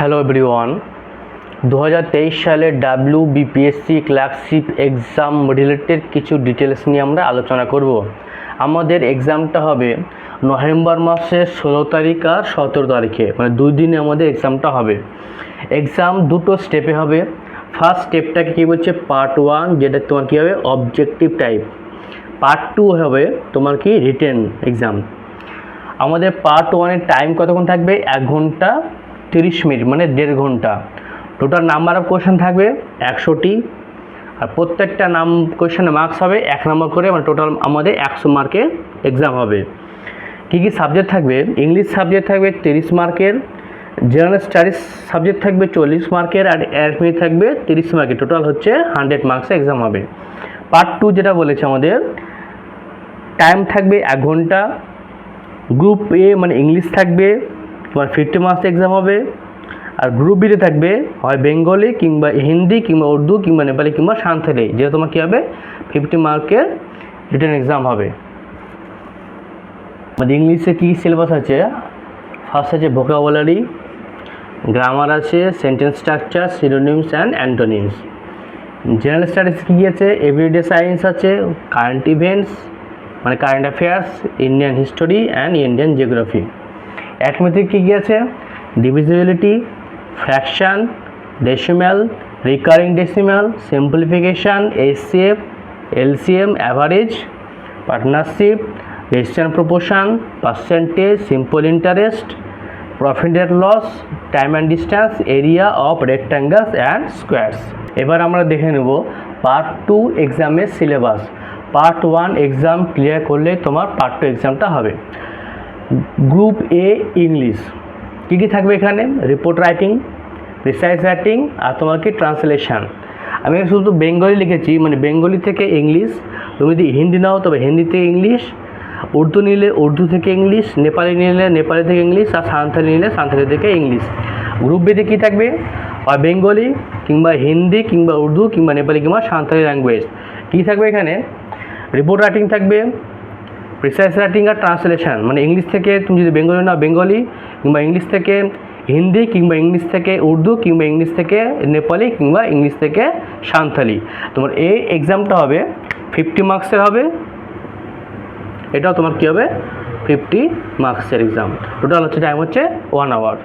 Hello everyone, 2023 সালের WBPSC clerkship exam related কিছু details নিয়ে আমরা আলোচনা করব। আমাদের এক্সামটা হবে নভেম্বর মাসের 16 তারিখ আর 17 তারিখে, মানে 2 দিনে আমাদের এক্সামটা হবে। এক্সাম দুটো স্টেপে হবে। ফার্স্ট স্টেপটাকে কী বলছে, পার্ট 1, যেটা তোমার কী হবে অবজেক্টিভ টাইপ। পার্ট 2 হবে তোমার কি রিটেন এক্সাম। আমাদের পার্ট 1-এর টাইম কতক্ষণ থাকবে? 1 ঘন্টা 30 মিনিট, মানে 1.5 ঘন্টা। টোটাল নাম্বার অফ কোয়েশ্চেন থাকবে 100টি, আর প্রত্যেকটা কোয়েশ্চেনে মার্কস হবে 1 নম্বর করে, মানে টোটাল আমাদের 100 মার্কের এক্সাম হবে। কী কী সাবজেক্ট থাকবে? ইংলিশ সাবজেক্ট থাকবে 30 মার্কের, জেনারেল স্টাডিজ সাবজেক্ট থাকবে 40 মার্কের, আর অ্যারিথমেটিক থাকবে 30 মার্কের। টোটাল হচ্ছে 100 মার্কসের এক্সাম হবে। পার্ট 2 যেটা বলেছে আমাদের, টাইম থাকবে 1 ঘন্টা। গ্রুপ এ মানে ইংলিশ থাকবে তোমার 50 মার্কস এক্সাম হবে, আর গ্রুপ বিতে থাকবে হয় বেঙ্গলি কিংবা হিন্দি কিংবা উর্দু কিংবা নেপালি কিংবা সাঁওতালি, যেটা তোমার কী হবে 50 মার্কের রিটেন এক্সাম হবে। আমাদের ইংলিশে কী সিলেবাস আছে? ফার্স্ট আছে ভোকাবুলারি, গ্রামার আছে, sentence structure, synonyms and antonyms. General studies কী আছে? এভরিডে সায়েন্স আছে, কারেন্ট ইভেন্টস মানে current affairs, Indian history and Indian geography. Arithmetic কী আছে? Divisibility, fraction, decimal, recurring decimal, simplification, HCF, LCM, average, partnership, resistant proportion, percentage, simple interest, profit and loss, time and distance, area of rectangles and squares. এবার আমরা দেখে নেব part 2 এক্সামের syllabus. Part 1 exam clear করলে তোমার part 2 এক্সামটা হবে। Group এ English কী কী থাকবে এখানে? রিপোর্ট রাইটিং, প্রিসাইজ রাইটিং, আর তোমার কি ট্রান্সলেশন। আমি শুধু বেঙ্গলি লিখেছি, মানে বেঙ্গলি থেকে ইংলিশ। তুমি যদি হিন্দি নাও তবে হিন্দি থেকে ইংলিশ, উর্দু নিলে উর্দু থেকে ইংলিশ, নেপালি নিলে নেপালি থেকে ইংলিশ, আর সাঁওতালি নিলে সাঁওতালি থেকে ইংলিশ। গ্রুপ বিতে কী থাকবে? আর বেঙ্গলি কিংবা হিন্দি কিংবা উর্দু কিংবা নেপালি কিংবা সাঁওতালি ল্যাঙ্গুয়েজ। কী থাকবে এখানে? রিপোর্ট রাইটিং থাকবে, প্রিসাইজ রাইটিং আর ট্রান্সলেশন, মানে ইংলিশ থেকে তুমি যদি বেঙ্গলি নাও বেঙ্গলি, কিংবা ইংলিশ থেকে হিন্দি, কিংবা ইংলিশ থেকে উর্দু, কিংবা ইংলিশ থেকে নেপালি, কিংবা ইংলিশ থেকে সাঁওতালি। তোমার এই এক্সামটা হবে 50 মার্কসের হবে। এটাও তোমার কী হবে 50 মার্কসের এক্সাম। টোটাল হচ্ছে টাইম হচ্ছে 1 আওয়ার।